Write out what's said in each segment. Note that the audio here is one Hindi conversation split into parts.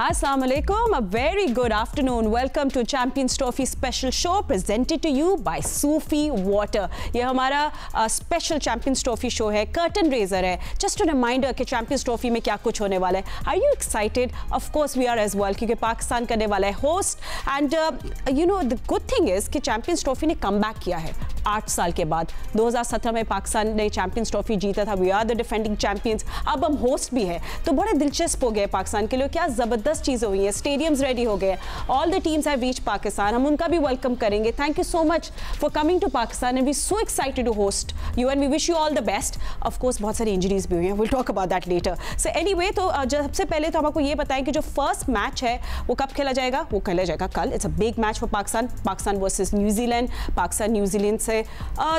Assalamu alaikum, a very good afternoon. Welcome to Champions Trophy special show presented to you by Sufi Water. ये हमारा स्पेशल चैंपियंस ट्रॉफी शो है, कर्टन रेजर है. जस्ट अ रिमाइंडर कि चैंपियंस ट्रॉफी में क्या कुछ होने वाला है. Are you excited? Of course we are as well, क्योंकि पाकिस्तान करने वाला है host. And you know the good thing is कि चैंपियंस ट्रॉफी ने कम बैक किया है 8 साल के बाद. 2017 में पाकिस्तान ने चैंपियंस ट्रॉफी जीता था. We are the defending champions. अब हम होस्ट भी है, तो बड़े दिलचस्प हो गए पाकिस्तान के लिए. क्या ज़बरदस्त चीज़ें हुई हैं. स्टेडियम्स रेडी हो गए. All the teams have reached Pakistan. हम उनका भी वेलकम करेंगे. Thank you so much for coming to Pakistan and we so excited to host you and we wish you all the best. Of course बहुत सारी इंजरीज भी हुई हैं. Will talk about that later. So anyway, तो सबसे पहले तो हम आपको ये बताएं कि जो फर्स्ट मैच है वो कब खेला जाएगा. वो खेला जाएगा कल. It's a big match for Pakistan versus New Zealand. Pakistan New Zealand से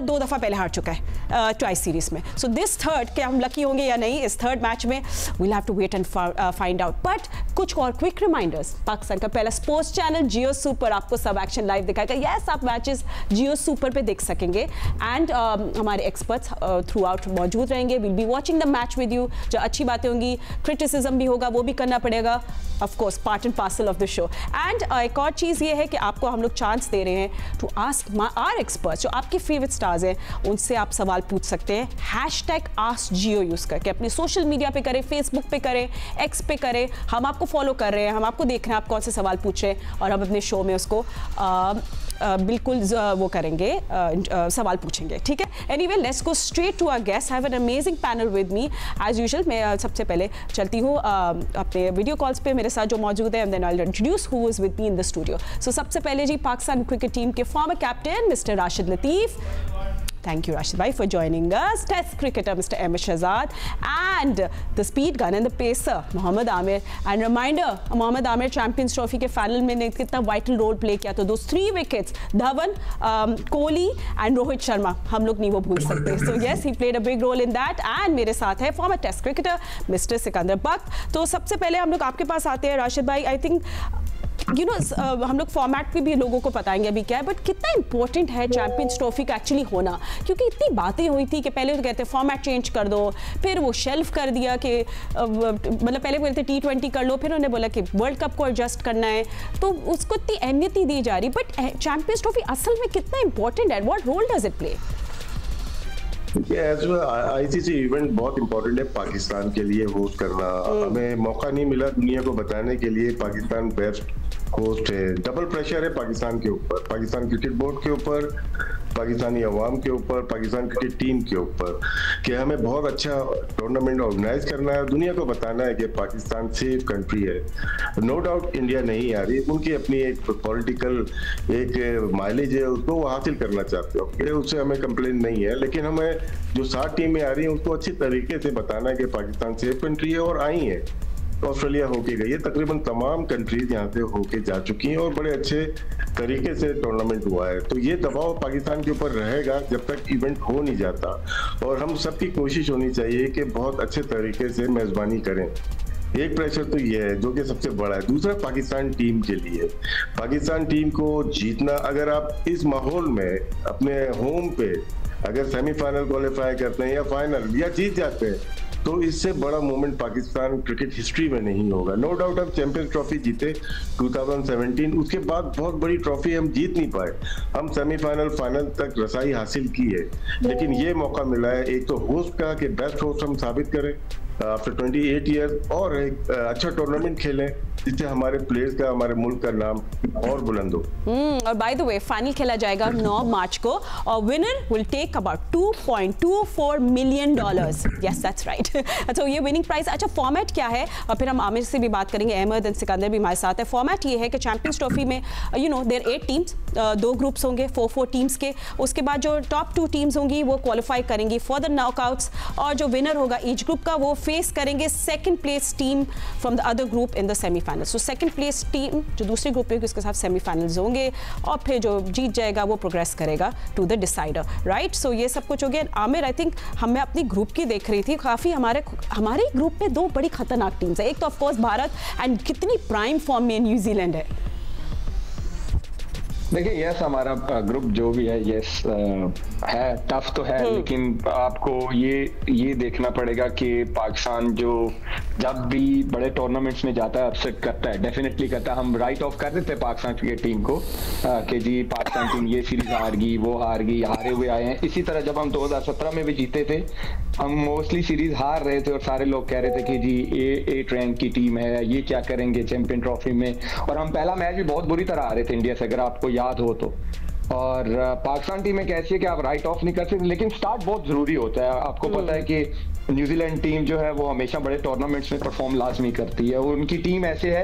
2 दफ़ा पहले हार चुका है ट्वाइस सीरीज में. सो दिस थर्ड, क्या हम लकी होंगे या नहीं इस थर्ड मैच में, we'll have to wait and find out. But कुछ और क्विक रिमाइंडर्स. पाकिस्तान का पहला स्पोर्ट्स चैनल जियो सुपर आपको सब एक्शन लाइव दिखाएगा. यस, आप मैचेस जियो सुपर पे देख सकेंगे. एंड हमारे एक्सपर्ट्स थ्रू आउट मौजूद रहेंगे. Will be watching the match with you. जो अच्छी बातें होंगी, क्रिटिसिज्म भी होगा, वो भी करना पड़ेगा. Of course part and parcel of the show. And एक और चीज़ ये है कि आपको हम लोग चांस दे रहे हैं टू आस्क आवर एक्सपर्ट्स. जो आपके फेवरेट स्टार्स हैं उनसे आप सवाल पूछ सकते हैं. #AskJio यूज़ करके अपने सोशल मीडिया पे करें, फेसबुक पे करें, एक्स पे करें. हम आपको फॉलो कर रहे हैं, हम आपको देख रहे हैं आप कौन से सवाल पूछ रहे हैं, और हम अपने शो में उसको बिल्कुल वो करेंगे, सवाल पूछेंगे. ठीक है. Anyway, let's go straight to our guest. Have an amazing panel with me as usual. मैं सबसे पहले चलती हूँ अपने वीडियो कॉल्स पे मेरे साथ जो मौजूद है, and then I will introduce who is with me in the studio. So सबसे पहले जी, पाकिस्तान क्रिकेट टीम के former captain mister Rashid Latif. Thank you, Rashid bhai, for joining us. Test cricketer Mr. Ahmed Shahzad, and the speed gun and the pacer Mohammad Amir. And reminder, Mohammad Amir Champions Trophy के फाइनल में ने कितना वाइटल रोल प्ले किया. तो those 3 wickets, Dhawan, Kohli and Rohit Sharma, हम लोग नहीं वो भूल सकते. So yes, he played a big role in that. And मेरे साथ है former test cricketer mister Sikander Bakht. तो सबसे पहले हम लोग आपके पास आते हैं राशिद भाई. आई थिंक यू नो हम लोग फॉर्मेट पे भी लोगों को बताएंगे अभी क्या है, बट कितना इंपॉर्टेंट है चैंपियंस ट्रॉफी का एक्चुअली होना. क्योंकि इतनी बातें हुई थी कि पहले तो कहते फॉर्मेट चेंज कर दो, फिर वो शेल्फ कर दिया कि मतलब पहले बोलते T20 कर लो, फिर उन्होंने बोला कि वर्ल्ड कप को एडजस्ट करना है, तो उसको इतनी अहमियत ही दी जा रही. बट चैंपियंस ट्रॉफी असल में कितना इंपॉर्टेंट है, what role does it play? ICC event बहुत इंपॉर्टेंट है पाकिस्तान के लिए होस्ट करना. हमें मौका नहीं मिला दुनिया को बताने के लिए पाकिस्तान बेस्ट होस्ट है. डबल प्रेशर है पाकिस्तान के ऊपर, पाकिस्तान क्रिकेट बोर्ड के ऊपर, पाकिस्तानी अवाम के ऊपर, पाकिस्तान क्रिकेट टीम के ऊपर, कि हमें बहुत अच्छा टूर्नामेंट ऑर्गेनाइज करना है. दुनिया को बताना है कि पाकिस्तान सेफ कंट्री है. नो डाउट इंडिया नहीं आ रही, उनकी अपनी एक पॉलिटिकल एक माइलेज है, उसको वो हासिल करना चाहते हो, उससे हमें कंप्लेन नहीं है. लेकिन हमें जो 7 टीमें आ रही हैं उसको अच्छी तरीके से बताना है कि पाकिस्तान सेफ कंट्री है. और आई है, ऑस्ट्रेलिया होके गई है, तकरीबन तमाम कंट्रीज यहाँ से होके जा चुकी हैं और बड़े अच्छे तरीके से टूर्नामेंट हुआ है. तो ये दबाव पाकिस्तान के ऊपर रहेगा जब तक इवेंट हो नहीं जाता. और हम सबकी कोशिश होनी चाहिए कि बहुत अच्छे तरीके से मेजबानी करें. एक प्रेशर तो ये है जो कि सबसे बड़ा है. दूसरा, पाकिस्तान टीम के लिए, पाकिस्तान टीम को जीतना, अगर आप इस माहौल में अपने होम पे अगर सेमीफाइनल क्वालिफाई करते हैं या फाइनल या जीत जाते हैं, तो इससे बड़ा मोमेंट पाकिस्तान क्रिकेट हिस्ट्री में नहीं होगा. नो डाउट हम चैंपियंस ट्रॉफी जीते 2017, उसके बाद बहुत बड़ी ट्रॉफी हम जीत नहीं पाए. हम सेमीफाइनल फाइनल तक रसाई हासिल की है, लेकिन ये मौका मिला है एक तो होस्ट का कि बेस्ट होस्ट हम साबित करें आफ्टर 28 ईयर्स, और एक अच्छा टूर्नामेंट खेलें जिससे हमारे प्लेयर्स का, हमारे मुल्क का नाम और बुलंद हो. और बाय द वे फाइनल खेला जाएगा 9 मार्च को, और winner will take about $2.24 million. Yes, that's right. अच्छा, ये विनिंग प्राइस. अच्छा, फॉर्मेट क्या है, और फिर हम आमिर से भी बात करेंगे, अहमद एंड सिकंदर भी हमारे साथ है. फॉर्मेट ये है कि चैंपियंस ट्रॉफी में you know there 8 teams, 2 groups होंगे 4 टीम्स के. उसके बाद जो टॉप 2 टीम्स होंगी वो क्वालिफाई करेंगी फॉर द नॉकआउट्स, और जो विनर होगा ईच ग्रुप का वो फेस करेंगे second place team from the other group in the semifinal. So second place team जो दूसरे ग्रुप में होगी उसके साथ सेमीफाइनल्स होंगे, और फिर जो जीत जाएगा वो प्रोग्रेस करेगा टू द डिसाइडर. राइट. सो ये सब कुछ हो गया. आमिर, आई थिंक मैं अपनी ग्रुप की देख रही थी, काफ़ी हमारे ग्रुप में 2 बड़ी खतरनाक टीम्स है. एक तो ऑफकोर्स भारत, एंड कितनी प्राइम फॉर्म में न्यूजीलैंड है. देखिए यस, हमारा ग्रुप जो भी है यस है, टफ तो है, लेकिन आपको ये देखना पड़ेगा कि पाकिस्तान जो जब भी बड़े टूर्नामेंट्स में जाता है अपसेट करता है, डेफिनेटली करता है। हम राइट ऑफ कर देते हैं पाकिस्तान क्रिकेट टीम को कि जी पाकिस्तान टीम ये सीरीज हार गई, वो हार गई, हारे हुए आए हैं। इसी तरह जब हम 2017 में भी जीते थे, हम मोस्टली सीरीज हार रहे थे और सारे लोग कह रहे थे कि जी ये 8 रैंक की टीम है, ये क्या करेंगे चैंपियन ट्रॉफी में। और हम पहला मैच भी बहुत बुरी तरह हारे थे इंडिया से, अगर आपको याद हो तो। और पाकिस्तान टीम एक ऐसी है कि आप राइट ऑफ नहीं कर सकते, लेकिन स्टार्ट बहुत जरूरी होता है। आपको पता है कि न्यूजीलैंड टीम जो है वो हमेशा बड़े टूर्नामेंट्स में परफॉर्म लाजमी करती है। उनकी टीम ऐसे है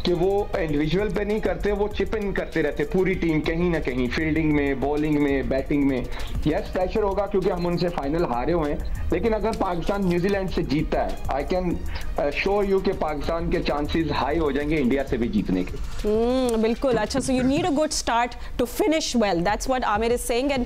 कि वो इंडिविजुअल पे नहीं करते, वो चिप इन करते रहते पूरी टीम, कहीं ना कहीं फील्डिंग में, बॉलिंग में, बैटिंग में। यस प्रेशर होगा क्योंकि हम उनसे फाइनल हारे हुए हैं, लेकिन अगर पाकिस्तान न्यूजीलैंड से जीतता है, आई कैन शो यू कि पाकिस्तान के चांसेस हाई हो जाएंगे इंडिया से भी जीतने के। बिल्कुल। अच्छा, so you need a good start to finish well, that's what Aamir is saying. And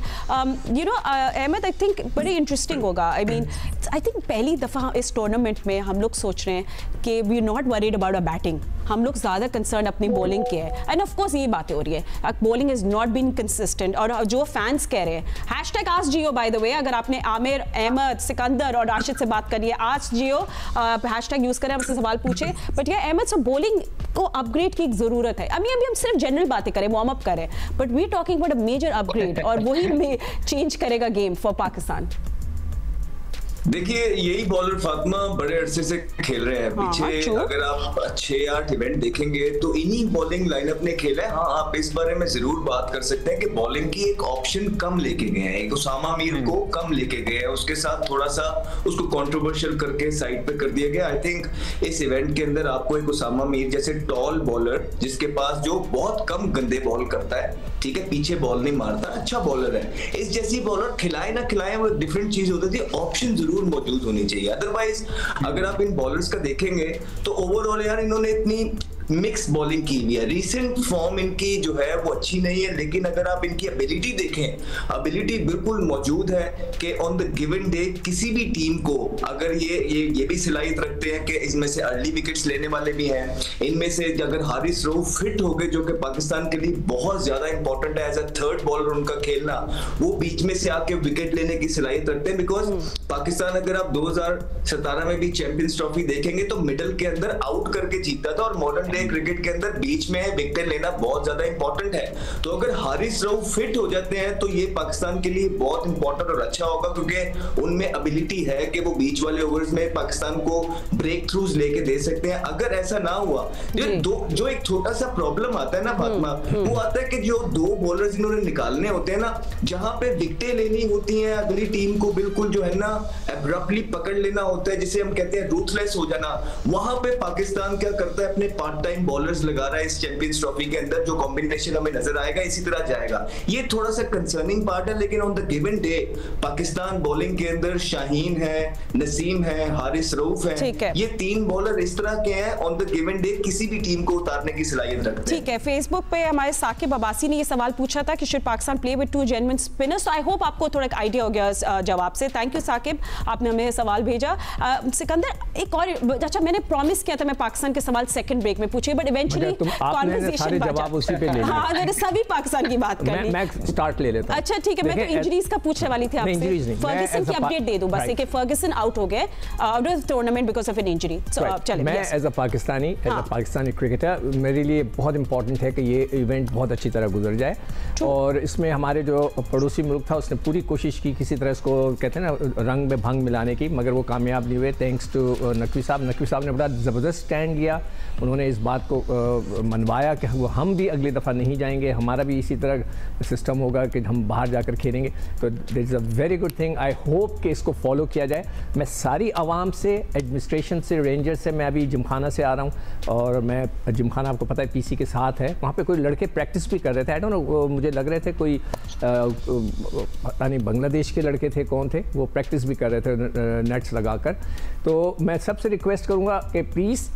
you know Ahmad, I think बड़ी इंटरेस्टिंग होगा। आई थिंक पहली दफ़ा इस टूर्नामेंट में हम लोग सोच रहे हैं कि we are not worried about a batting, हम लोग ज़्यादा कंसर्न अपनी बॉलिंग के है। एंड ऑफ कोर्स ये बातें हो रही है, bowling is not been consistent. और जो फैंस कह रहे हैं, hashtag ask Geo, by the way, अगर आपने आमिर, अहमद, सिकंदर और राशिद से बात करी है, आस्क जियो हैशटैग यूज़ करें, हमसे सवाल पूछे। बट ये अहमद, सब बॉलिंग को अपग्रेड की ज़रूरत है। अभी हम सिर्फ जनरल बातें करें, वार्म अप करें, but we talking about a major upgrade, और वही चेंज करेगा गेम फॉर पाकिस्तान। देखिए यही बॉलर फातिमा बड़े अरसे से खेल रहे हैं पीछे। अगर आप 6-8 इवेंट देखेंगे तो इन्हीं बॉलिंग लाइनअप ने खेला है। हाँ, आप इस बारे में जरूर बात कर सकते हैं कि बॉलिंग की एक ऑप्शन कम लेके गए हैं, एक उसामा मीर को कम लेके गए हैं, उसके साथ थोड़ा सा उसको कंट्रोवर्शियल करके साइड पे कर दिया गया। आई थिंक इस इवेंट के अंदर आपको एक उसामा मीर जैसे टॉल बॉलर, जिसके पास जो बहुत कम गंदे बॉल करता है, ठीक है, पीछे बॉल नहीं मारता, अच्छा बॉलर है, इस जैसी बॉलर खिलाए ना खिलाए वो डिफरेंट चीज होती थी, ऑप्शन जरूर मौजूद होनी चाहिए। अदरवाइज अगर आप इन बॉलर्स का देखेंगे तो ओवरऑल यार इन्होंने इतनी मिक्स बॉलिंग की हुई है। रिसेंट फॉर्म इनकी जो है वो अच्छी नहीं है, लेकिन अगर आप इनकी एबिलिटी देखें, एबिलिटी बिल्कुल मौजूद है कि ऑन द गिवन डे किसी भी टीम को, अगर ये भी सलाहियत रखते हैं कि इसमें से अर्ली विकेट्स लेने वाले भी हैं, इनमें से अगर हारिस रऊफ फिट हो गए, जो कि पाकिस्तान के लिए बहुत ज्यादा इंपॉर्टेंट है, एज अ थर्ड बॉलर उनका खेलना, वो बीच में से आके विकेट लेने की सलाहियत रखते हैं। बिकॉज पाकिस्तान अगर आप 2017 में भी चैंपियंस ट्रॉफी देखेंगे तो मिडल के अंदर आउट करके जीता था, और मॉडर्न क्रिकेट के अंदर बीच में विकेट लेना बहुत ज्यादा इंपॉर्टेंट है। तो अगर हारिस रऊफ फिट हो जाते हैं तो ये पाकिस्तान के लिए बहुत इंपॉर्टेंट और अच्छा होगा, क्योंकि उनमें एबिलिटी है कि वो बीच वाले ओवर्स में पाकिस्तान को ब्रेक थ्रूज लेके दे सकते हैं। अगर ऐसा ना हुआ, जो एक छोटा सा प्रॉब्लम आता है ना फातिमा, वो आता है कि जो 2 बॉलर्स इन्होंने निकालने होते हैं ना, जहां पे विकेटें लेनी होती हैं, अगली टीम को बिल्कुल जो है ना एब्रप्टली पकड़ लेना होता है, जिसे हम कहते हैं रूथलेस हो जाना, वहां पे पाकिस्तान क्या करता है, अपने पार्ट टाइम बॉलर्स लगा रहा है इस चैंपियंस ट्रॉफी के अंदर। जो कॉम्बिनेशन हमें नजर आएगा इसी तरह जाएगा, ये थोड़ा सा कंसर्निंग पार्ट है। लेकिन on the given day Pakistan bowling के अंदर शाहीन है, नसीम है, हारिस रऊफ है, ये 3 बॉलर इस तरह के हैं ऑन द गिवन डे किसी भी टीम को उतारने की सलाहियत रखते हैं। ठीक है, फेसबुक पे हमारे साकिब अब्बासी ने ये सवाल पूछा था कि should Pakistan play with 2 genuine spinners. तो आई होप आपको थोड़ा आइडिया हो गया जवाब से। थैंक यू साकिब, आपने हमें सवाल भेजा। सिकंदर, एक और, अच्छा मैंने प्रॉमिस किया था मैं पाकिस्तान के सवाल सेकंड ब्रेक में पूछे, बट इवेंचुअली कॉन्वर्सेशन जवाब उसी पे ले लिया। हाँ, मैंने सभी पाकिस्तान की बात करनी। मैं स्टार्ट ले लेता हूं। अच्छा ठीक है, मैं तो इंजरीज का पूछने वाली थी आपसे। फर्गसन की अपडेट दे दूं बस, कि फर्गसन आउट हो गए out of the tournament because of an injury. So चलिए, मैं एज अ पाकिस्तानी क्रिकेटर, मेरे लिए बहुत इंपॉर्टेंट है कि ये इवेंट बहुत अच्छी तरह गुजर जाए। और इसमें हमारे जो पड़ोसी मुल्क था उसने पूरी कोशिश की किसी तरह इसको, कहते हैं ना, रंग में भंग मिलाने की, मगर वो कामयाब नहीं हुए, थैंक्स टू नकवी साहब ने बड़ा ज़बरदस्त स्टैंड लिया। उन्होंने इस बात को मनवाया कि हम भी अगली दफ़ा नहीं जाएंगे, हमारा भी इसी तरह सिस्टम होगा कि हम बाहर जाकर खेलेंगे। तो this is a very good thing. I hope कि इसको फॉलो किया जाए। मैं सारी आवाम से, एडमिनिस्ट्रेशन से, रेंजर से, मैं अभी जिमखाना से आ रहा हूँ, और मैं जिमखाना आपको पता है पीसी के साथ है, वहाँ पे कोई लड़के प्रैक्टिस भी कर रहे थे। आई डोंट नो, मुझे लग रहे थे कोई पता नहीं बांग्लादेश के लड़के थे, कौन थे, वो प्रैक्टिस भी कर रहे थे नेट्स लगाकर। तो मैं सबसे रिक्वेस्ट करूँगा कि प्लीज़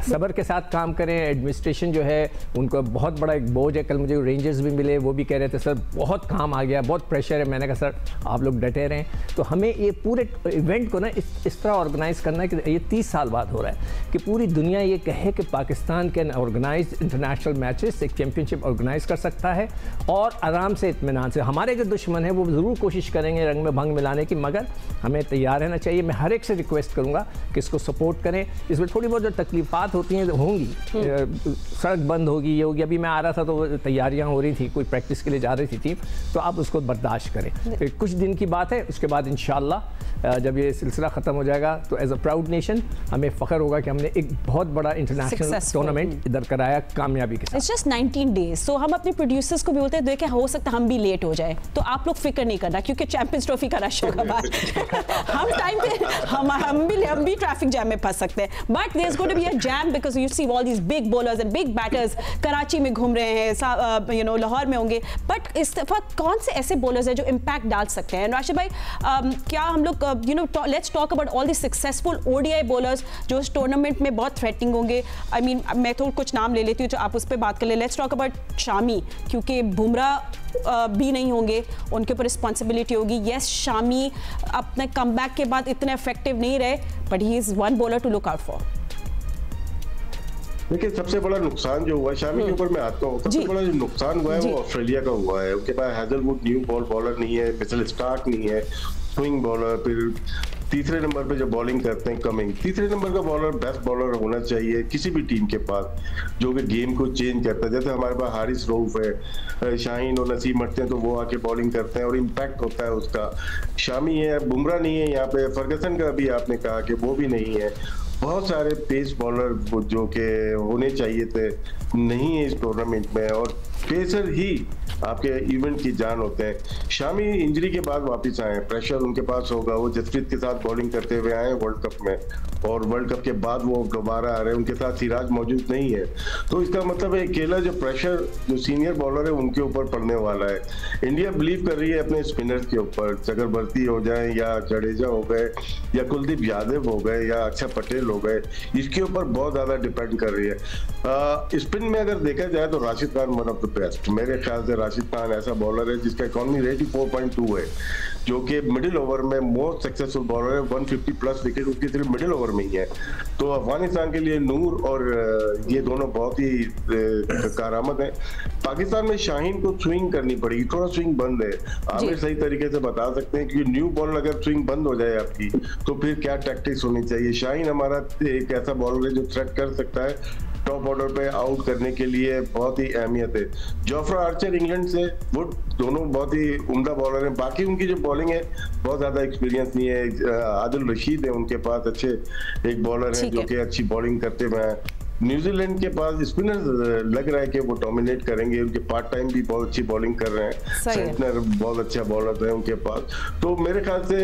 सब्र के साथ काम करें। एडमिनिस्ट्रेशन जो है उनको बहुत बड़ा एक बोझ है। कल मुझे रेंजर्स भी मिले, वो भी कह रहे थे सर बहुत काम आ गया, बहुत प्रेशर है। मैंने कहा सर आप लोग डटे रहें। तो हमें ये पूरे इवेंट को ना इस तरह ऑर्गेनाइज करना है कि ये 30 साल बाद हो रहा है कि पूरी दुनिया ये कहे कि Pakistan can organise international matches, एक चैम्पियनशिप ऑर्गेनाइज कर सकता है और आराम से इत्मीनान से। हमारे जो दुश्मन है वो ज़रूर कोशिश करेंगे रंग में भंग मिलाने की, मगर हमें तैयार रहना चाहिए। मैं हर एक से रिक्वेस्ट करूँगा कि इसको सपोर्ट करें। इसमें थोड़ी बहुत जो तकलीफात होती हैं होंगी, सड़क बंद होगी, ये होगी। अभी मैं आ रहा था तो तैयारियां हो रही थी, कोई प्रैक्टिस के लिए जा रही थी टीम, तो आप उसको बर्दाश्त करें। कुछ दिन की बात है, उसके बाद इंशाल्लाह जब ये सिलसिला ख़त्म हो जाएगा तो एज अ प्राउड नेशन हमें फ़ख्र होगा कि हमने एक बहुत बड़ा इंटरनेशनल टूर्नामेंट इधर कराया कामयाबी के साथ। It's just 19 days. सो हम अपने प्रोड्यूसर्स को भी बोलते हैं देखें हो सकता है हम भी लेट हो जाए, तो आप लोग फिक्र नहीं करना क्योंकि चैंपियंस ट्रॉफी का रश होगा बाहर। हम टाइम पे हम भी ट्रैफिक जैम में फंस सकते हैं, but there is going to be a jam because you see all these big bowlers and big batters Karachi में घूम रहे हैं, यू नो लाहौर में होंगे, बट इस दफा कौन से ऐसे बॉलर्स हैं जो इम्पैक्ट डाल सकते हैं? राशिद भाई, क्या हम लोग you know let's talk about all the successful ODI bowlers जो इस टूर्नामेंट में बहुत थ्रेटनिंग होंगे। आई मीन मैं तो कुछ नाम ले लेती हूँ जो आप उस पर बात कर ले। लेट्स टॉक अबाउट शामी, क्योंकि बुमराह भी नहीं होंगे, उनके ऊपर रिस्पॉन्सिबिलिटी होगी। यस, शामी अपने कमबैक के बाद इतने इफेक्टिव नहीं रहे, but he is one bowler to look out for. देखिए सबसे बड़ा नुकसान जो हुआ है, शामी के ऊपर मैं आता हूँ, सबसे बड़ा जो नुकसान हुआ है वो ऑस्ट्रेलिया का हुआ है। उनके पास हैजलवुड न्यू बॉल बॉलर नहीं है, मिचेल स्टार्क नहीं है, स्विंग बॉलर, फिर तीसरे नंबर पे जो बॉलिंग करते हैं कमिंग, तीसरे नंबर का बॉलर बेस्ट बॉलर होना चाहिए किसी भी टीम के पास जो कि गेम को चेंज करता है। जैसे हमारे पास हारिस रऊफ है, शाहीन और नसीम मरते हैं तो वो आके बॉलिंग करते हैं और इम्पैक्ट होता है उसका। शामी है, बुमराह नहीं है यहाँ पे, फर्गसन का भी आपने कहा कि वो भी नहीं है। बहुत सारे पेस बॉलर जो कि होने चाहिए थे नहीं है इस टूर्नामेंट में, और पेसर ही आपके इवेंट की जान होते हैं। शामी इंजरी के बाद वापस आए, प्रेशर उनके पास होगा, वो जसप्रीत के साथ बॉलिंग करते हुए आए वर्ल्ड कप में, और वर्ल्ड कप के बाद वो दोबारा आ रहे हैं, उनके साथ सिराज मौजूद नहीं है। तो इसका मतलब है अकेला जो प्रेशर जो सीनियर बॉलर है उनके ऊपर पड़ने वाला है। इंडिया बिलीव कर रही है अपने स्पिनर्स के ऊपर, चक्रवर्ती हो जाए या जडेजा हो गए या कुलदीप यादव हो गए या अक्षर पटेल हो गए, इसके ऊपर बहुत ज्यादा डिपेंड कर रही है। स्पिन में अगर देखा जाए तो Rashid Khan one of the best, मेरे ख्याल से राशिद खान ऐसा बॉलर है जिसका इकोनॉमी रेट ही 4.2 है, जो कि मिडिल ओवर में मोस्ट सक्सेसफुल बॉलर है। 150 प्लस विकेट उसकी सिर्फ मिडिल ओवर में ही है। तो अफगानिस्तान के लिए नूर और ये दोनों बहुत ही कारामद है। पाकिस्तान में शाहीन को स्विंग करनी पड़ेगी, थोड़ा स्विंग बंद है। आमिर सही तरीके से बता सकते हैं कि न्यू बॉल अगर स्विंग बंद हो जाए आपकी तो फिर क्या टैक्टिक्स होनी चाहिए। शाहीन हमारा एक ऐसा बॉलर है जो थ्रेट कर सकता है, टॉप ऑर्डर पे आउट करने के लिए बहुत ही अहमियत है। जोफ्रा आर्चर इंग्लैंड से, वो दोनों बहुत ही उम्दा बॉलर हैं। बाकी उनकी जो बॉलिंग है बहुत ज्यादा एक्सपीरियंस नहीं है। आदिल रशीद है उनके पास, अच्छे एक बॉलर है जो कि अच्छी बॉलिंग करते हुए हैं। न्यूजीलैंड के पास स्पिनर्स लग रहा है कि वो डोमिनेट करेंगे, उनके पार्ट टाइम भी बहुत अच्छी बॉलिंग कर रहे हैं, सेंटनर बहुत अच्छा बॉलर है उनके पास। तो मेरे ख्याल से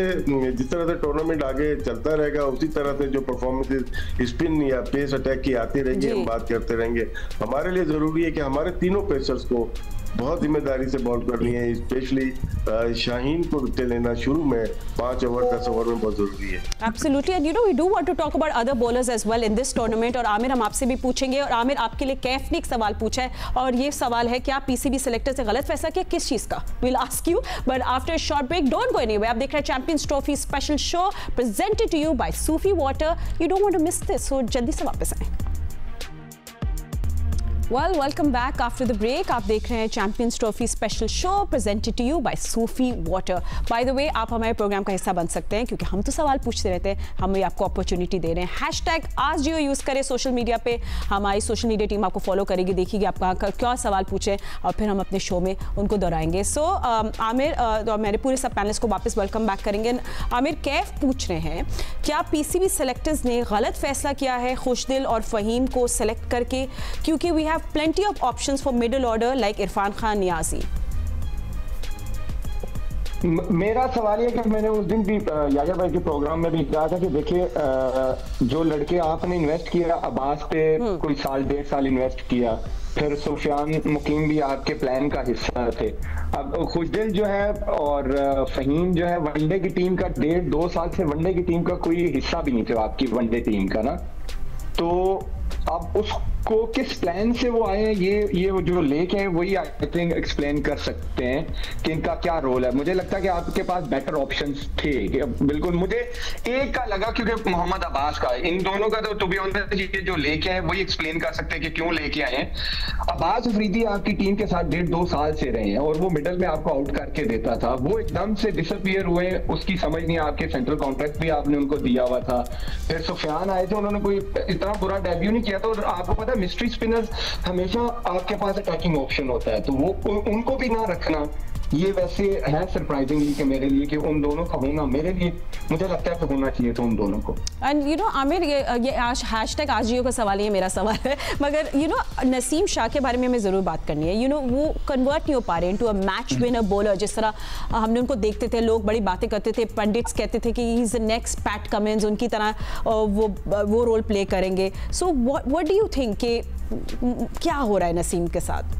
जिस तरह से टूर्नामेंट आगे चलता रहेगा उसी तरह से जो परफॉर्मेंस स्पिन या पेस अटैक की आती रहेगी हम बात करते रहेंगे। हमारे लिए जरूरी है कि हमारे तीनों पेसर्स को बहुत जिम्मेदारी से बॉल करनी है, स्पेशली शाहीन को विकेट लेना शुरू में 5 ओवर 10 ओवर में बहुत जरूरी है। Absolutely, and you know we do want to talk about other bowlers as well in this tournament। और आमिर हम आपसे भी पूछेंगे, और आमिर आपके लिए कैफ ने एक सवाल पूछा है, और ये सवाल है कि आप पीसीबी सेलेक्टर से गलत फैसला किया किस चीज का? We'll ask you, but after a short break, don't go anywhere। आप देख रहे हैं champions Trophy special show presented to you by Sufi Water। You don't want to miss this, so जल्दी से वापस आएं। Well, welcome back after the break। आप देख रहे हैं champions Trophy special show presented to you by Sufi Water। By the way, आप हमारे प्रोग्राम का हिस्सा बन सकते हैं क्योंकि हम तो सवाल पूछते रहते हैं, हम भी आपको अपॉर्चुनिटी दे रहे हैं। हैशटैग AskJio यूज़ करें सोशल मीडिया पे, हमारी सोशल मीडिया टीम आपको फॉलो करेगी, देखेगी आप क्या सवाल पूछें और फिर हम अपने शो में उनको दोहराएंगे। सो आमिर, मेरे पूरे सब पैनलिस्ट को वापस वेलकम बैक करेंगे। आमिर, कैफ पूछ रहे हैं क्या पीसीबी सेलेक्टर्स ने गलत फैसला किया है खुशदिल और फ़हीम को सेलेक्ट करके, क्योंकि we have plenty of options for middle order like Irfan Khan, Niazi. मेरा सवाल ये कि मैंने उस दिन भी यागर भाई के प्रोग्राम में भी कहा था कि देखिए जो लड़के आपने इन्वेस्ट किया, अब्बास पे कोई साल 1.5 साल इन्वेस्ट किया, फिर सुफियान मुकीम भी आपके प्लान का हिस्सा थे। अब खुशदिल जो है और फ़हीम जो है वनडे की टीम का 1.5-2 साल से वनडे की टीम का कोई हिस्सा भी नहीं थे आपकी वनडे टीम का ना। तो अब उसको किस प्लान से वो आए हैं, ये जो लेके हैं वही आई थिंक एक्सप्लेन कर सकते हैं कि इनका क्या रोल है। मुझे लगता है कि आपके पास बेटर ऑप्शंस थे। बिल्कुल मुझे एक का लगा क्योंकि मोहम्मद अब्बास का, इन दोनों का तो बी ऑनेस्ट ये जो लेके आए वही एक्सप्लेन कर सकते हैं कि क्यों लेके आए हैं। अब्बास अफरीदी आपकी टीम के साथ 1.5-2 साल से रहे हैं और वो मिडल में आपको आउट करके देता था, वो एकदम से डिसअपीयर हुए, उसकी समझ नहीं, आपके सेंट्रल कॉन्ट्रैक्ट भी आपने उनको दिया हुआ था। फिर सुफियान आए थे, उन्होंने कोई इतना बुरा डेब्यू नहीं किया था। और आपको पता है मिस्ट्री स्पिनर्स हमेशा आपके पास अटैकिंग ऑप्शन होता है, तो वो उनको भी ना रखना ये वैसे है सरप्राइजिंगली कि मेरे लिए कि उन दोनों का होना, मेरे लिए मुझे लगता है कि होना चाहिए था उन दोनों को। एंड यू नो आमिर, ये आज हैशटैग आजियो का सवाल, ये मेरा सवाल है, मगर यू नो नसीम शाह के बारे में हमें ज़रूर बात करनी है। यू नो वो कन्वर्ट नहीं हो पा रहे into a match winner bowler, जिस तरह हमने उनको देखते थे, लोग बड़ी बातें करते थे, पंडित्स कहते थे कि he is the next PAT Cummins, उनकी तरह वो रोल प्ले करेंगे। So what do you think कि क्या हो रहा है नसीम के साथ?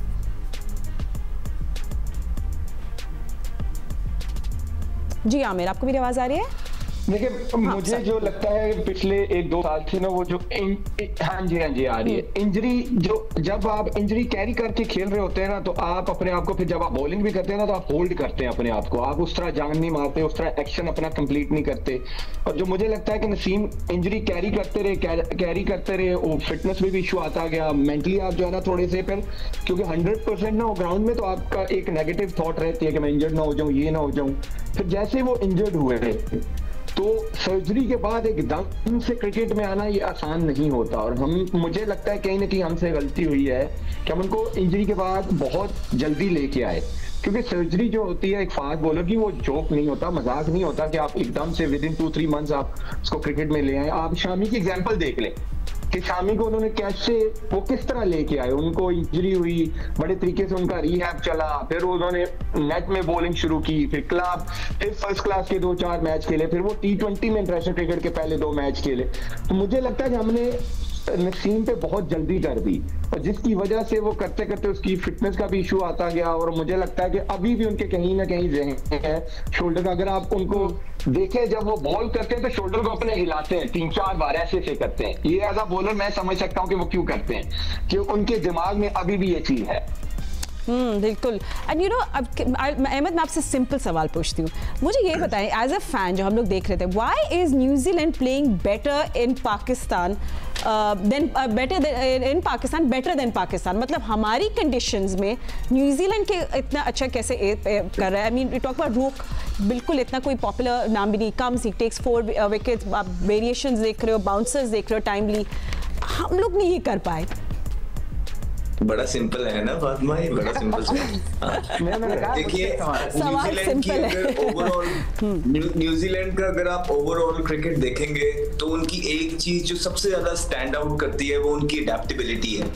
जी आमिर, आपको मेरी आवाज आ रही है? देखिए मुझे जो लगता है पिछले 1-2 साल से ना वो जो हाँ जी आ रही है इंजरी, जो जब आप इंजरी कैरी करके खेल रहे होते हैं ना, तो आप अपने आप को फिर जब आप बॉलिंग भी करते हैं ना तो आप होल्ड करते हैं अपने आप को, आप उस तरह जान नहीं मारते, उस तरह एक्शन अपना कंप्लीट नहीं करते। और जो मुझे लगता है कि नसीम इंजरी कैरी करते रहे, वो फिटनेस में भी इशू आता गया, मेंटली आप जो है ना थोड़े से, फिर क्योंकि 100% ना वो ग्राउंड में तो आपका एक नेगेटिव थॉट रहती है कि मैं इंजर्ड ना हो जाऊं, ये ना हो जाऊं। फिर जैसे वो इंजर्ड हुए तो सर्जरी के बाद एकदम से क्रिकेट में आना ये आसान नहीं होता। और मुझे लगता है कहीं ना कहीं हमसे गलती हुई है कि हम उनको इंजरी के बाद बहुत जल्दी लेके आए, क्योंकि सर्जरी जो होती है एक फास्ट बॉलर की, वो जोक नहीं होता, मजाक नहीं होता कि आप एकदम से विद इन 2-3 मंथ्स आप उसको क्रिकेट में ले आए। आप शामी की एग्जाम्पल देख लें कि शामी को उन्होंने कैसे, वो किस तरह लेके आए, उनको इंजरी हुई, बड़े तरीके से उनका रिहैब चला, फिर उन्होंने नेट में बॉलिंग शुरू की, फिर क्लब, फिर फर्स्ट क्लास के 2-4 मैच खेले, फिर वो T20 में इंटरनेशनल क्रिकेट के पहले 2 मैच खेले। तो मुझे लगता है कि हमने नसीम पे बहुत जल्दी कर दी, और जिसकी वजह से वो करते करते उसकी फिटनेस का भी इशू आता गया। और मुझे लगता है कि अभी भी उनके कहीं ना कहीं जहन है शोल्डर का, अगर आप उनको देखें जब वो बॉल करते हैं तो शोल्डर को अपने हिलाते हैं 3-4 बार, ऐसे करते हैं। ये एज अ बॉलर मैं समझ सकता हूँ कि वो क्यों करते हैं, कि उनके दिमाग में अभी भी ये चीज है। बिल्कुल। एंड यू नो अहमद, मैं आपसे सिंपल सवाल पूछती हूँ, मुझे ये बताएं एज अ फैन जो हम लोग देख रहे थे, why is New Zealand playing better in Pakistan better than Pakistan? मतलब हमारी कंडीशंस में न्यूजीलैंड के इतना अच्छा कैसे कर रहा है? आई मीन टॉक अबाउट रूक, बिल्कुल इतना कोई पॉपुलर नाम भी नहीं, कम्स ही टेक्स 4 विकेट्स, आप वेरिएशंस देख रहे हो, बाउंसर्स देख रहे हो टाइमली, हम लोग नहीं ये कर पाए। बड़ा सिंपल है ना फातिमा, ये बड़ा सिंपल देखिए न्यूजीलैंड की अगर ओवरऑल न्यूजीलैंड का अगर आप ओवरऑल क्रिकेट देखेंगे तो उनकी एक चीज जो सबसे ज्यादा स्टैंड आउट करती है वो उनकी अडेप्टेबिलिटी है।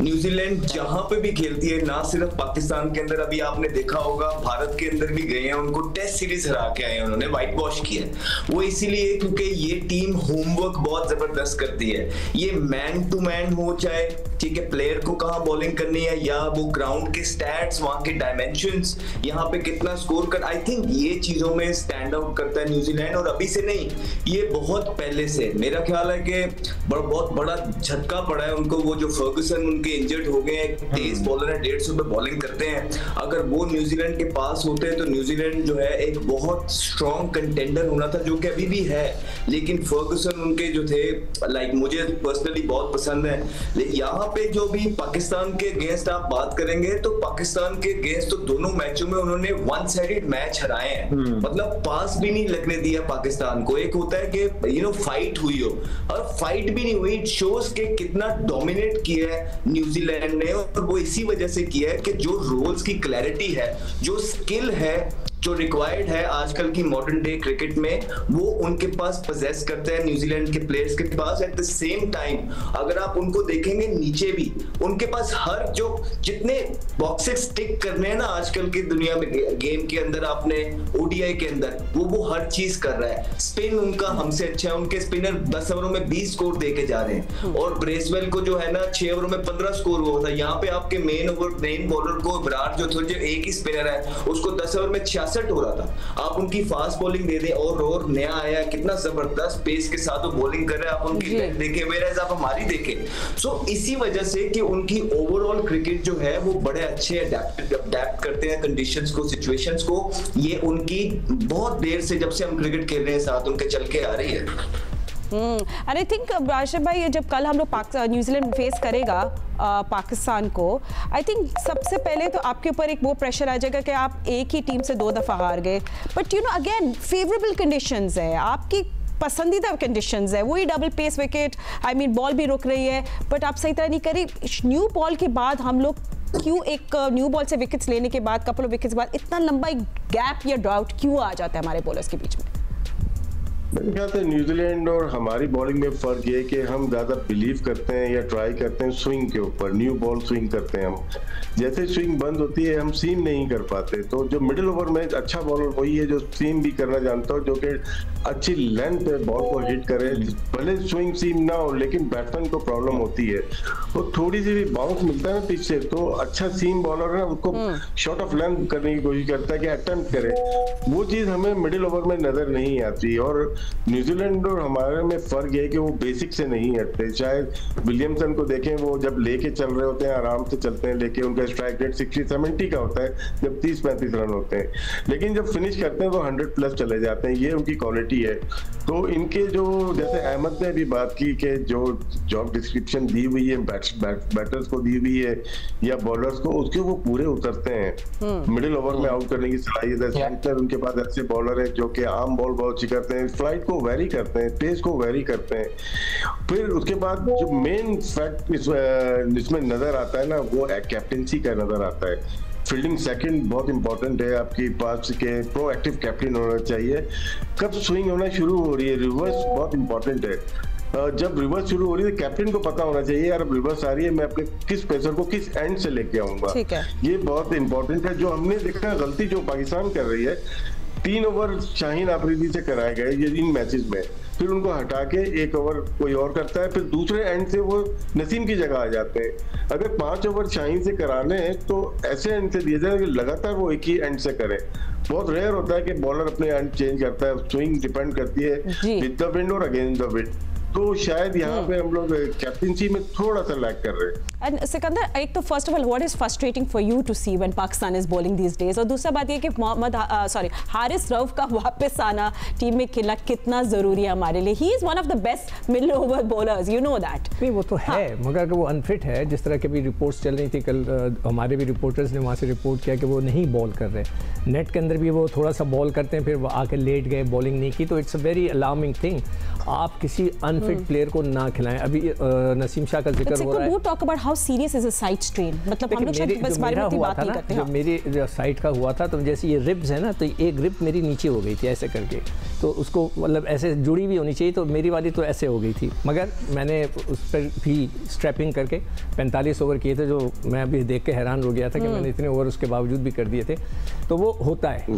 न्यूजीलैंड जहां पे भी खेलती है, ना सिर्फ पाकिस्तान के अंदर, अभी आपने देखा होगा भारत के अंदर भी गए हैं, उनको टेस्ट सीरीज हरा के आए हैं, उन्होंने व्हाइट वॉश किया। वो इसीलिए क्योंकि ये टीम होमवर्क बहुत जबरदस्त करती है। ये मैन टू मैन हो, चाहे ठीक है प्लेयर को कहां बॉलिंग करनी है, या वो ग्राउंड के स्टैट्स, वहां के डायमेंशंस, यहाँ पे कितना स्कोर कर, आई थिंक ये चीजों में स्टैंड आउट करता है न्यूजीलैंड। और अभी से नहीं, ये बहुत पहले से मेरा ख्याल है कि बहुत बड़ा झटका पड़ा है उनको। वो जो फर्गुसन उनके इंजर्ड हो गए हैं, तेज बॉलर है, 150 पे बॉलिंग करते हैं, अगर वो न्यूजीलैंड के पास होते हैं तो न्यूजीलैंड जो है एक बहुत स्ट्रॉन्ग कंटेंडर होना था, जो कि अभी भी है। लेकिन फर्गुसन उनके जो थे, लाइक मुझे पर्सनली बहुत पसंद है। लेकिन यहाँ पे जो भी पाकिस्तान के अगेंस्ट आप बात करेंगे तो पाकिस्तान के अगेंस्ट तो दोनों मैचों में उन्होंने वन साइडेड मैच हराए हैं, मतलब पास भी नहीं लगने दिया पाकिस्तान को। एक होता है कि फाइट हुई हो, और फाइट भी नहीं हुई, इट शोज के कितना डोमिनेट किया है न्यूजीलैंड ने। और वो इसी वजह से किया है कि जो रोल्स की क्लैरिटी है, जो स्किल है, जो रिक्वायर्ड है आजकल की मॉडर्न डे क्रिकेट में, वो उनके पास पोजेस करते हैं न्यूजीलैंड के प्लेयर्स के पास। एट द सेम टाइम अगर आप उनको देखेंगे नीचे भी, उनके पास हर जो जितने बॉक्सेस टिक करने हैं ना आजकल की दुनिया में, गेम के अंदर, आपने ओडीआई के अंदर, वो हर चीज कर रहा है। स्पिन उनका हमसे अच्छा है, उनके स्पिनर 10 ओवरों में 20 स्कोर दे के जा रहे हैं, और ब्रेसवेल को जो है ना 6 ओवरों में 15 स्कोर हुआ था। यहाँ पे आपके मेन बॉलर को विराट जो एक ही स्पिनर है, उसको 10 ओवर में 86 66 हो रहा था। आप उनकी फास्ट बॉलिंग दे दें और नया आया कितना जबरदस्त पेस के साथ वो बॉलिंग कर रहे हैं, आप उनकी लेग देखें वेयर आप हमारी देखें। सो इसी वजह से कि उनकी ओवरऑल क्रिकेट जो है वो बड़े अच्छे अडेप्ट करते हैं कंडीशंस को, सिचुएशंस को। ये उनकी बहुत देर से जब से हम क्रिकेट खेल रहे हैं साथ उनके चल के आ रही है। एंड आई थिंक राशिद भाई जब कल हम लोग न्यूजीलैंड फेस करेगा पाकिस्तान को, आई थिंक सबसे पहले तो आपके ऊपर एक वो प्रेशर आ जाएगा कि आप एक ही टीम से 2 दफ़ा हार गए, but you know again favourable conditions है, आपकी पसंदीदा कंडीशंस है, वही double pace wicket, I mean ball भी रुक रही है बट आप सही तरह नहीं करी। न्यू बॉल के बाद हम लोग क्यों एक न्यू बॉल से विकेट्स लेने के बाद कपल ऑफ विकेट्स के बाद इतना लंबा एक गैप या ड्राउट क्यों आ जाता है हमारे बॉलर्स के बीच में? मेरे ख्याल से न्यूजीलैंड और हमारी बॉलिंग में फर्क ये है कि हम ज्यादा बिलीव करते हैं या ट्राई करते हैं स्विंग के ऊपर, न्यू बॉल स्विंग करते हैं हम। जैसे स्विंग बंद होती है हम सीम नहीं कर पाते, तो जो मिडिल ओवर में अच्छा बॉलर वही है जो सीम भी करना जानता हो, जो कि अच्छी लेंथ पे बॉल को हिट करे, भले स्विंग सीम ना हो लेकिन बैट्समैन को प्रॉब्लम होती है, वो थोड़ी सी भी बाउंस मिलता है ना पिच से तो अच्छा सीम बॉलर है उसको शॉर्ट ऑफ लेंथ करने की कोशिश करता है कि अटेम्प्ट करे, वो चीज हमें मिडिल ओवर में नजर नहीं आती। और न्यूजीलैंड और हमारे में फर्क है कि वो बेसिक से नहीं हटते। शायद विलियमसन को देखें, वो जब लेके चल रहे होते हैं आराम से चलते हैं, लेके उनका स्ट्राइक रेट 60-70 का होता है जब 30-35 रन होते हैं, लेकिन जब फिनिश करते हैं तो 100+ चले जाते हैं, ये उनकी क्वालिटी है। तो इनके जो जैसे अहमद ने भी बात की कि जो जॉब डिस्क्रिप्शन दी हुई है बैटर्स को दी हुई है या बॉलर्स को, उसके वो पूरे उतरते हैं, मिडिल ओवर में आउट करने की सलाहियत है। सेंटर उनके पास ऐसे बॉलर है जो कि आम बॉल बहुत अच्छी करते हैं, फ्लाइट को वेरी करते हैं, पेस को वेरी करते हैं। फिर उसके बाद जो मेन फैक्ट इसमें नजर आता है ना वो कैप्टेंसी का नजर आता है। फील्डिंग सेकंड बहुत इंपॉर्टेंट है, आपकी पास के प्रोएक्टिव कैप्टन होना चाहिए। कब स्विंग होना शुरू हो रही है, रिवर्स बहुत इंपॉर्टेंट है। जब रिवर्स शुरू हो रही है कैप्टन को पता होना चाहिए यार अब रिवर्स आ रही है, मैं अपने किस पेसर को किस एंड से लेके आऊंगा, ये बहुत इंपॉर्टेंट है। जो हमने देखा गलती जो पाकिस्तान कर रही है, 3 ओवर शाहीन आफरीदी से कराए गए ये इन मैचेस में, फिर उनको हटा के 1 ओवर कोई और करता है, फिर दूसरे एंड से वो नसीम की जगह आ जाते हैं। अगर 5 ओवर शाहीन से कराने हैं तो ऐसे एंड से दिए जाए कि लगातार वो एक ही एंड से करें। बहुत रेयर होता है कि बॉलर अपने एंड चेंज करता है, स्विंग डिपेंड करती है विद द विंड और अगेंस्ट द विंड। तो शायद यहाँ पे हम लोग कैप्टेंसी में थोड़ा सा लैग कर रहे हैं। एंड सिकंदर, एक तो first of all what is frustrating for you to see when Pakistan is bowling these days, और दूसरा बात ये कि हारिस रऊफ का वापस आना टीम में खेलना कितना जरूरी है हमारे लिए। ही is one of the best middle over bowlers, you know that. नहीं वो तो है, मगर वो अनफिट है। जिस तरह के भी रिपोर्ट्स चल रही थी कल, हमारे भी रिपोर्टर्स ने वहाँ से रिपोर्ट किया कि वो नहीं बॉल कर रहे, नेट के अंदर भी वो थोड़ा सा बॉल करते हैं फिर वो आके लेट गए, बॉलिंग नहीं की, तो it's a very alarming thing. आप किसी अनफिट प्लेयर को ना खिलाएं। अभी नसीम शाह का जिक्र हो रहा है, talk about how serious is a side strain, मतलब हम लोग शायद बस बारे में बात नहीं करते। जब मेरी साइड का हुआ था तो जैसे ये रिब्स है ना, तो एक रिब मेरी नीचे हो गई थी ऐसे करके, तो उसको मतलब ऐसे जुड़ी भी होनी चाहिए, तो मेरी वाली तो ऐसे हो गई थी, मगर मैंने उस पर भी स्ट्रैपिंग करके 45 ओवर किए थे, जो मैं अभी देख के हैरान हो गया था कि मैंने इतने ओवर उसके बावजूद भी कर दिए थे। तो वो होता है,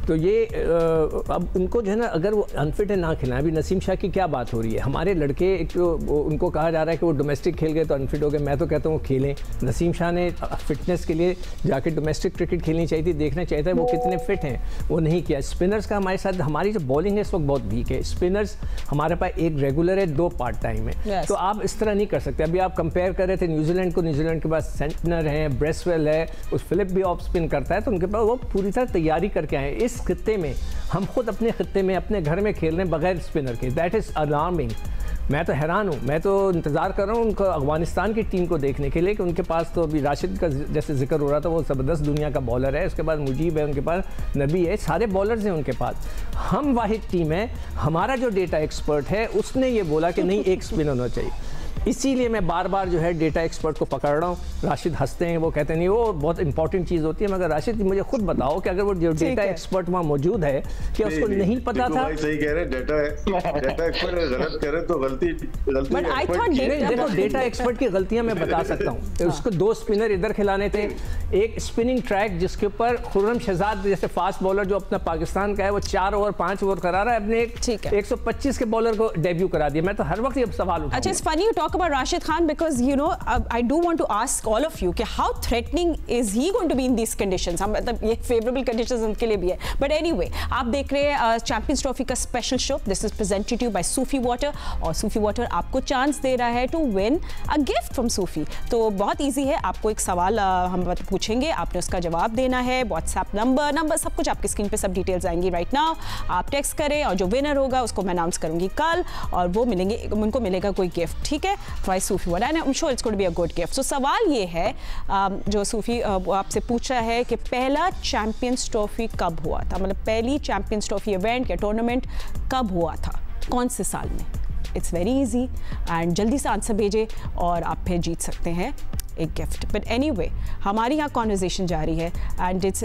तो ये अब उनको जो है ना, अगर वो अनफिट है ना खिलाएं। अभी नसीम शाह की क्या बात हो रही है, हमारे लड़के एक तो उनको कहा जा रहा है कि वो डोमेस्टिक खेल गए तो अनफिट हो गए। मैं तो कहता हूँ खेलें। नसीम शाह ने फिटनेस के लिए जाके डोमेस्टिक क्रिकेट खेलनी चाहिए थी, देखना चाहिए था वो कितने फिट हैं, वो नहीं किया। स्पिनर्स का हमारे साथ, हमारी जो बॉलिंग है इस वक्त बहुत वीक है। स्पिनर्स हमारे पास एक रेगुलर है, 2 पार्ट टाइम है, तो आप इस तरह नहीं कर सकते। अभी आप कंपेयर कर रहे थे न्यूजीलैंड को, न्यूजीलैंड के पास सेंटनर है, ब्रेसवेल है, उस फिलिप भी ऑफ स्पिन करता है, तो उनके पास वो पूरी तरह तैयारी करके आए। इस खित्ते में हम खुद अपने खित्ते में अपने घर में खेल रहे हैं बगैर स्पिनर के, दैट इज अलार्मिंग। मैं तो हैरान हूँ, मैं तो इंतज़ार कर रहा हूँ उनको अफगानिस्तान की टीम को देखने के लिए कि उनके पास तो अभी राशिद का जैसे जिक्र हो रहा था, वो ज़बरदस्त दुनिया का बॉलर है, उसके बाद मुजीब है, उनके पास नबी है, सारे बॉलर्स हैं उनके पास। हम वाहिद टीम है, हमारा जो डेटा एक्सपर्ट है उसने ये बोला कि नहीं एक स्पिन होना चाहिए। इसीलिए मैं बार बार जो है डेटा एक्सपर्ट को पकड़ रहा हूँ। राशिद हंसते हैं, वो कहते हैं नहीं वो बहुत इंपॉर्टेंट चीज़ होती है, मगर राशिद मुझे खुद बताओ कि अगर वो जो डेटा एक्सपर्ट वहाँ मौजूद है कि उसको नहीं पता था। सही कह रहे, डेटा एक्सपर्ट गलत करे तो गलती देखो डेटा एक्सपर्ट की गलतियां मैं बता सकता हूँ। उसको 2 स्पिनर इधर खिलाने थे, एक स्पिनिंग ट्रैक जिसके ऊपर खुर्रम शहजाद जैसे फास्ट बॉलर जो अपना पाकिस्तान का है, वो 4 ओवर 5 ओवर करा रहा है, अपने 125 के बॉलर को डेब्यू करा दिया। मैं तो हर वक्त ये सवाल उठाऊंगा। अच्छा, it's funny you talk talk about Rashid Khan because you know I do want to ask all of you कि how threatening is he going to be in these conditions. हम मतलब ये favorable conditions उनके लिए भी है. But anyway, आप देख रहे हैं चैंपियंस ट्रॉफी का special show. This is presented to you by Sufi Water और Sufi Water आपको चांस दे रहा है to win a gift from Sufi. तो बहुत ईजी है. आपको एक सवाल हम पूछेंगे, आपने उसका जवाब देना है. व्हाट्सएप नंबर सब कुछ आपकी स्क्रीन पे सब डिटेल्स आएंगी राइट नाउ. आप टेक्स्ट करें और जो विनर होगा उसको मैं अनाउंस करूंगी कल और वो उनको मिलेगा कोई गिफ्ट. ठीक है, from Sufi water and I am sure it's going to be a good gift. So सवाल ये है जो सूफी आपसे पूछ रहा है कि पहला चैंपियंस ट्रॉफी कब हुआ था, मतलब पहली चैंपियंस ट्रॉफी इवेंट या टूर्नामेंट कब हुआ था, कौन से साल में. इट्स वेरी ईजी एंड जल्दी से आंसर भेजें और आप फिर जीत सकते हैं एक गिफ्ट. बट एनीवे हमारी यहाँ कॉन्वर्जेशन जारी है एंड इट्स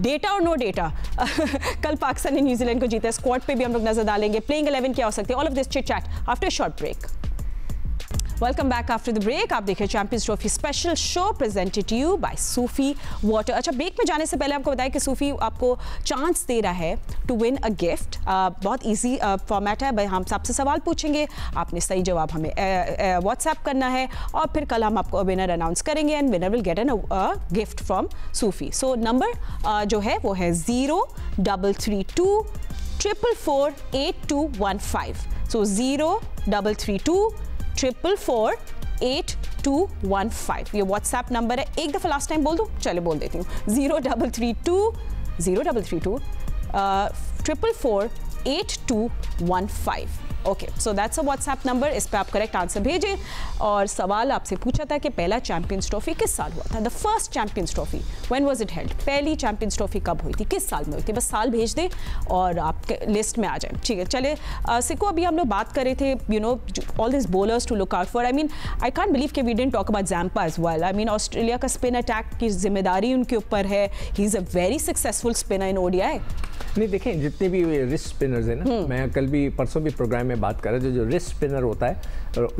डेटा और नो डेटा. कल पाकिस्तान ने न्यूजीलैंड को जीता है. स्क्वाड पे भी हम लोग नजर डालेंगे. प्लेइंग 11 क्या हो सकती है, all of this chit chat after short break. Welcome back after the break. आप देखें Champions Trophy special show presented to you by Sufi water. अच्छा, ब्रेक में जाने से पहले आपको बताया कि सूफी आपको चांस दे रहा है टू विन अ गिफ्ट. बहुत इजी फॉर्मेट है. हम सबसे सवाल पूछेंगे, आपने सही जवाब हमें व्हाट्सएप करना है और फिर कल हम आपको विनर अनाउंस करेंगे and winner will get an gift from Sufi. So number जो है वो है 0332 444 8215. सो 0332 444 8215 ये व्हाट्सएप नंबर है. एक दफ़ा लास्ट टाइम बोल दूँ, चले बोल देती हूँ. 0332 444 8215. Okay, so that's a WhatsApp number. इस पर आप करेक्ट आंसर भेजें. और सवाल आपसे पूछा था कि पहला चैंपियंस ट्रॉफी किस साल हुआ था. The first champions trophy when was it held. पहली चैंपियंस ट्रॉफी कब हुई थी, किस साल में हुई थी. बस साल भेज दें और आपके लिस्ट में आ जाए. ठीक है, चले सिको अभी हम लोग बात कर रहे थे you know all this bowlers to look out for. I mean I can't believe कि we didn't talk about Zampa as well. I mean Australia का स्पिन अटैक की जिम्मेदारी उनके ऊपर है. He is a very successful spinner in ODI. नहीं देखें, जितने भी रिस्ट स्पिनर्स हैं ना, मैं कल भी परसों भी प्रोग्राम में बात कर रहा था, जो रिस्ट स्पिनर होता है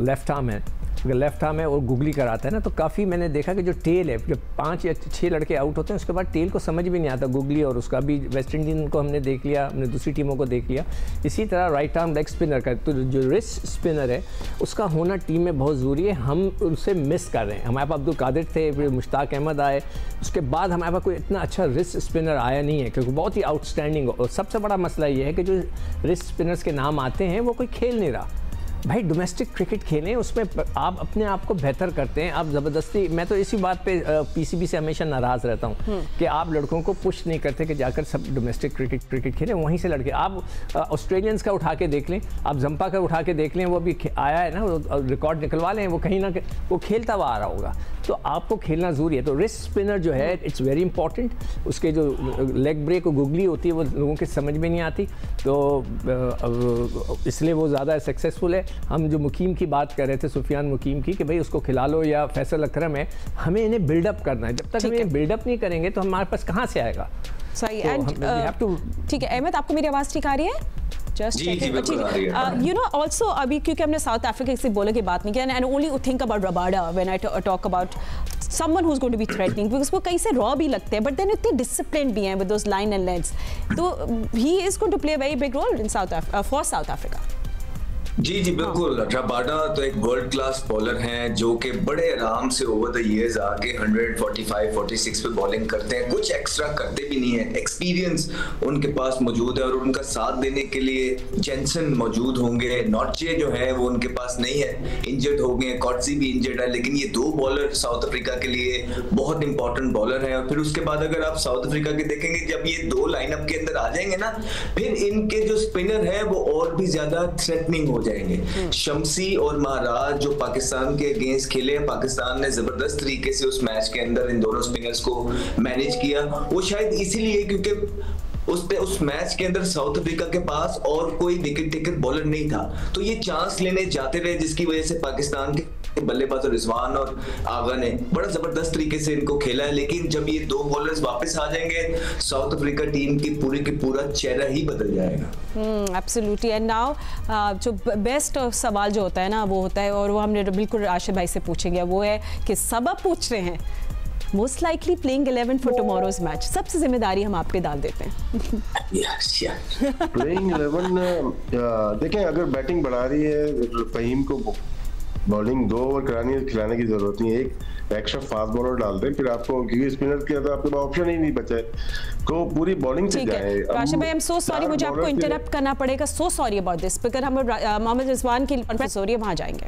लेफ्ट आर्म है, अगर लेफ्ट आर्म है और गुगली कराता है ना, तो काफ़ी मैंने देखा कि जो टेल है, जब 5 या 6 लड़के आउट होते हैं उसके बाद टेल को समझ भी नहीं आता गुगली. और उसका भी वेस्ट इंडीज को हमने देख लिया, हमने दूसरी टीमों को देख लिया. इसी तरह राइट आर्म लेग स्पिनर का, तो जो रिस्ट स्पिनर है उसका होना टीम में बहुत ज़रूरी है. हम उनसे मिस कर रहे हैं. हमारे पास अब्दुल कादिर थे, फिर मुश्ताक अहमद आए, उसके बाद हमारे पास कोई इतना अच्छा रिस्ट स्पिनर आया नहीं है क्योंकि बहुत ही आउटस्टैंडिंग. और सबसे बड़ा मसला ये है कि जो रिस्ट स्पिनर्स के नाम आते हैं वो कोई खेल नहीं रहा. भाई डोमेस्टिक क्रिकेट खेलें, उसमें आप अपने आप को बेहतर करते हैं. आप ज़बरदस्ती, मैं तो इसी बात पे पीसीबी से हमेशा नाराज़ रहता हूँ कि आप लड़कों को पुश नहीं करते कि जाकर सब डोमेस्टिक क्रिकेट खेलें. वहीं से लड़के, आप ऑस्ट्रेलियंस का उठा के देख लें, आप जंपा का उठा के देख लें, वो भी आया है ना, वो रिकॉर्ड निकलवा लें, वो कहीं ना वो खेलता हुआ आ रहा होगा. तो आपको खेलना ज़रूरी है. तो रिस्ट स्पिनर जो है इट्स वेरी इंपॉर्टेंट. उसके जो लेग ब्रेक और गुगली होती है वो लोगों के समझ में नहीं आती, तो इसलिए वो ज़्यादा सक्सेसफुल है. हम जो मुकीम की बात कर रहे थे, सुफियान मुकीम की, कि भाई उसको खिला लो, या फैसल अकरम है, हमें इन्हें बिल्डअप करना है. जब तक हम इन्हें बिल्डअप नहीं करेंगे तो हमारे पास कहाँ से आएगा. सही. ठीक है अहमद, आपको मेरी आवाज़ ठीक आ रही है? You know, also अभी क्योंकि हमने साउथ अफ्रीका से बॉलर की बात नहीं किया, and only think about Rabada when I talk about someone who's going to be threatening, because वो कहीं से रॉ भी लगते हैं, but then इतने disciplined भी हैं with those line and lengths. तो he is going to play a very big role in for South Africa. जी बिल्कुल. रबाडा तो एक वर्ल्ड क्लास बॉलर हैं जो कि बड़े आराम से ओवर द इयर्स आके 145-46 पे बॉलिंग करते हैं. कुछ एक्स्ट्रा करते भी नहीं है. एक्सपीरियंस उनके पास मौजूद है और उनका साथ देने के लिए जेंसन मौजूद होंगे. नॉर्चे जो है वो उनके पास नहीं है, इंजर्ड हो गए. कॉट्सी भी इंजर्ड है. लेकिन ये 2 बॉलर साउथ अफ्रीका के लिए बहुत इंपॉर्टेंट बॉलर है. और फिर उसके बाद अगर आप साउथ अफ्रीका के देखेंगे, जब ये 2 लाइनअप के अंदर आ जाएंगे ना, फिर इनके जो स्पिनर है वो और भी ज्यादा थ्रेटनिंग हो जाएंगे. शम्सी और महाराज जो पाकिस्तान के अगेंस्ट खेले, पाकिस्तान ने जबरदस्त तरीके से उस मैच के अंदर इन दोनों स्पिनर्स को मैनेज किया. वो शायद इसीलिए क्योंकि उस मैच के अंदर साउथ अफ्रीका के पास और कोई विकेट टेकर बॉलर नहीं था, तो ये चांस लेने जाते रहे, जिसकी वजह से पाकिस्तान के बल्लेबाज रिजवान और आगा ने बड़ा जबरदस्त तरीके से इनको खेला है. लेकिन जब ये 2 बॉलर्स वापस आ जाएंगे, साउथ अफ्रीका टीम की पूरा चेहरा ही बदल जाएगा. एब्सोल्युटली. एंड नाउ जो बेस्ट सवाल जो होता है ना, वो होता है, और वो हमने बिल्कुल राशिद भाई से पूछेंगे, वो है कि सब आप पूछ रहे हैं most likely playing 11 for tomorrow's match. सबसे जिम्मेदारी हम आप पे डाल देते हैं. प्लेइंग 11 देखें, अगर बैटिंग बढ़ा रही है, फहीम को बॉलिंग 2 ओवर करानी है, खिलाने की जरूरत नहीं है, एक एक्स्ट्रा फास्ट बॉलर डाल दें, फिर आपको क्योंकि स्पिनर किया तो आपके पास ऑप्शन ही नहीं बचा है, तो पूरी बॉलिंग से जाए। राशिद भाई, आई एम सो सॉरी, मुझे आपको इंटरप्ट करना पड़ेगा, so sorry about this, because हम मोहम्मद रिजवान की कॉन्फ्रेंस हो रही है, वहां जाएंगे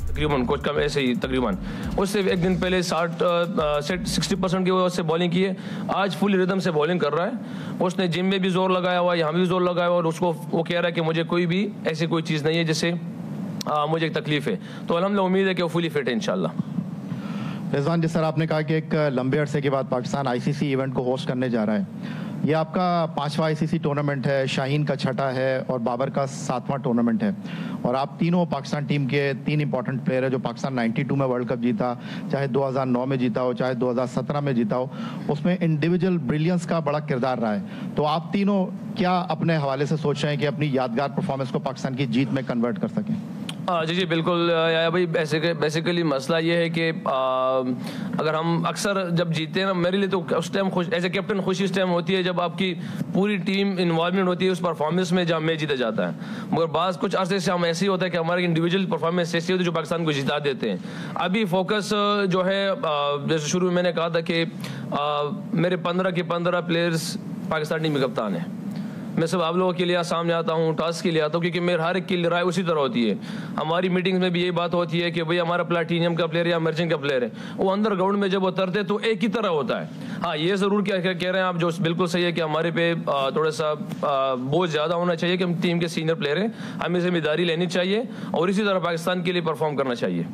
तकरीबन कुछ कम ऐसे ही तकरीबन उससे एक दिन पहले 60% की वजह से बॉलिंग की है, आज फुल रिदम से बॉलिंग कर रहा है। उसने जिम में भी जोर लगाया हुआ है, यहाँ भी जोर लगाया हुआ है, और उसको वो कह रहा है कि मुझे कोई भी ऐसी कोई चीज़ नहीं है जिससे मुझे एक तकलीफ है, तो अल्हम्दुलिल्लाह उम्मीद है कि वो फुली फिट है इंशाल्लाह। रिजवान, जिस तरह आपने कहा कि एक लंबे अरसे के बाद पाकिस्तान आईसीसी इवेंट को होस्ट करने जा रहा है, ये आपका 5वां आईसीसी टूर्नामेंट है, शाहीन का 6ठा है और बाबर का 7वां टूर्नामेंट है, और आप तीनों पाकिस्तान टीम के 3 इंपॉर्टेंट प्लेयर है जो पाकिस्तान 92 में वर्ल्ड कप जीता, चाहे 2009 में जीता हो, चाहे 2017 में जीता हो, उसमें इंडिविजुअल ब्रिलियंस का बड़ा किरदार रहा है। तो आप तीनों क्या अपने हवाले से सोच रहे हैं कि अपनी यादगार परफॉर्मेंस को पाकिस्तान की जीत में कन्वर्ट कर सकें? जी बिल्कुल या भाई, बेसिकली मसला ये है कि अगर हम अक्सर जब जीते हैं ना, मेरे लिए तो उस टाइम खुश एज ए कैप्टन खुशी इस टाइम होती है जब आपकी पूरी टीम इन्वॉल्वमेंट होती है उस परफॉर्मेंस में जब मैच जीता जाता है, मगर बाज़ कुछ अरसे से हम ऐसे ही होता है कि हमारी इंडिविजुअल परफॉर्मेंस ऐसी होती है जो पाकिस्तान को जिता देते हैं। अभी फोकस जो है, जैसे शुरू में मैंने कहा था कि मेरे 15 के 15 प्लेयर्स पाकिस्तान टीम में कप्तान है। मैं सब आप लोगों के लिए सामने आता हूँ, टास्क के लिए आता हूँ, क्योंकि मेरे हर एक की राय उसी तरह होती है। हमारी मीटिंग्स में भी यही बात होती है कि भाई हमारा प्लैटिनियम का प्लेयर या मर्चेंट का प्लेयर है, वो अंदर ग्राउंड में जब उतरते तो एक ही तरह होता है। हाँ, ये ज़रूर क्या कह रहे हैं आप, जो बिल्कुल सही है कि हमारे पे थोड़ा सा बोझ ज़्यादा होना चाहिए कि हम टीम के सीनियर प्लेयर हैं, हमें जिम्मेदारी लेनी चाहिए और इसी तरह पाकिस्तान के लिए परफॉर्म करना चाहिए।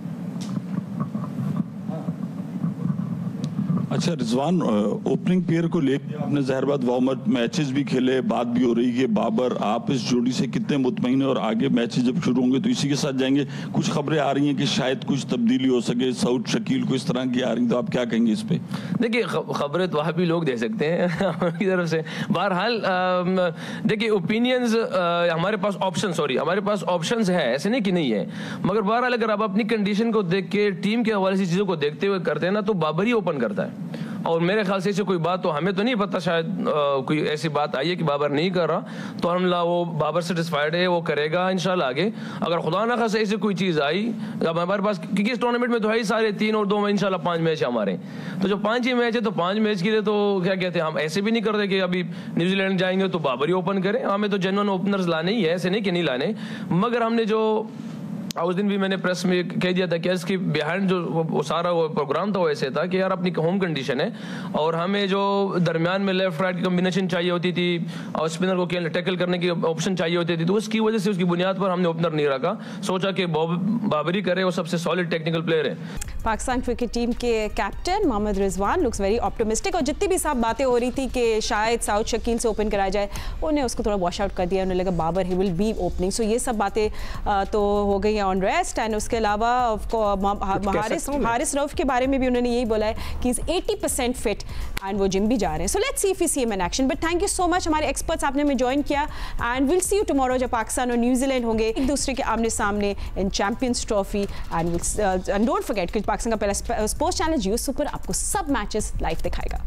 अच्छा रिजवान, ओपनिंग पेयर को लेकर आपने ज़हरबाद वार्म अप मैचेस भी खेले, बात भी हो रही है बाबर, आप इस जोड़ी से कितने मुतमईन हैं और आगे मैचेस जब शुरू होंगे तो इसी के साथ जाएंगे? कुछ खबरें आ रही हैं कि शायद कुछ तब्दीली हो सके, सऊद शकील को इस तरह की आ रही, तो आप क्या कहेंगे इस पे? देखिए, खबरें तो वहाँ भी लोग दे सकते हैं हमारी तरफ से। बहरहाल देखिए, ओपिनियंस हमारे पास ऑप्शंस है, ऐसे नहीं कि नहीं है, मगर बहरहाल अगर आप अपनी कंडीशन को देख के टीम के हवाले से चीज़ों को देखते हुए करते हैं ना, तो बाबर ही ओपन करता है। और मेरे ख्याल से ऐसी कोई बात तो हमें तो नहीं पता, शायद कोई ऐसी बात आई है कि बाबर नहीं कर रहा, तो अल्हम्दुलिल्लाह वो बाबर सेटिस्फाइड है, वो करेगा इंशाल्लाह आगे। अगर खुदा ना खासा ऐसी कोई चीज़ आई, अब हमारे पास क्योंकि इस टूर्नामेंट में तो है ही सारे 3 और 2 में इंशाल्लाह 5 मैच है हमारे, तो जो 5 ही मैच है तो 5 मैच के लिए तो क्या कहते हैं, हम ऐसे भी नहीं करते कि अभी न्यूजीलैंड जाएंगे तो बाबर ही ओपन करें। हमें तो जेन्युइन ओपनर्स लाने ही है, ऐसे नहीं कि नहीं लाने, मगर हमने जो उस दिन भी मैंने प्रेस में कह दिया था कि इसकी बिहाइंड जो वो सारा वो प्रोग्राम था वो ऐसे था कि यार अपनी होम कंडीशन है और हमें जो दरमियान में लेफ्ट राइट की कम्बिनेशन चाहिए होती थी और स्पिनर को टैकल करने की ऑप्शन चाहिए होती थी, तो उसकी वजह से उसकी बुनियाद पर हमने ओपनर नहीं रखा, सोचा कि बाबरी करे, वो सबसे सॉलिड टेक्निकल प्लेयर है। पाकिस्तान क्रिकेट टीम के captain Mohammad Rizwan looks very optimistic, और जितनी भी साफ बातें हो रही थी कि शायद सऊद शकील से ओपन कराया जाए, उन्हें उसको थोड़ा वॉश आउट कर दिया, उन्हें लगा Babar he will be opening. So ये सब बातें तो हो गई हैं ऑन रेस्ट। एंड उसके अलावा हारिस रऊफ के बारे में भी उन्होंने यही बोला है कि इज 80% फिट एंड वो जिम भी जा रहे हैं। So let's see if we see him in action. But thank you so much हमारे एक्सपर्ट्स, आपने हमें ज्वाइन किया, and will see you tomorrow जब पाकिस्तान और न्यूजीलैंड होंगे एक दूसरे के आमने सामने in champions trophy. And don't forget कि पाकिस्तान का पहला स्पोर्ट्स चैनल जियो सुपर आपको सब मैचेस लाइव दिखाएगा।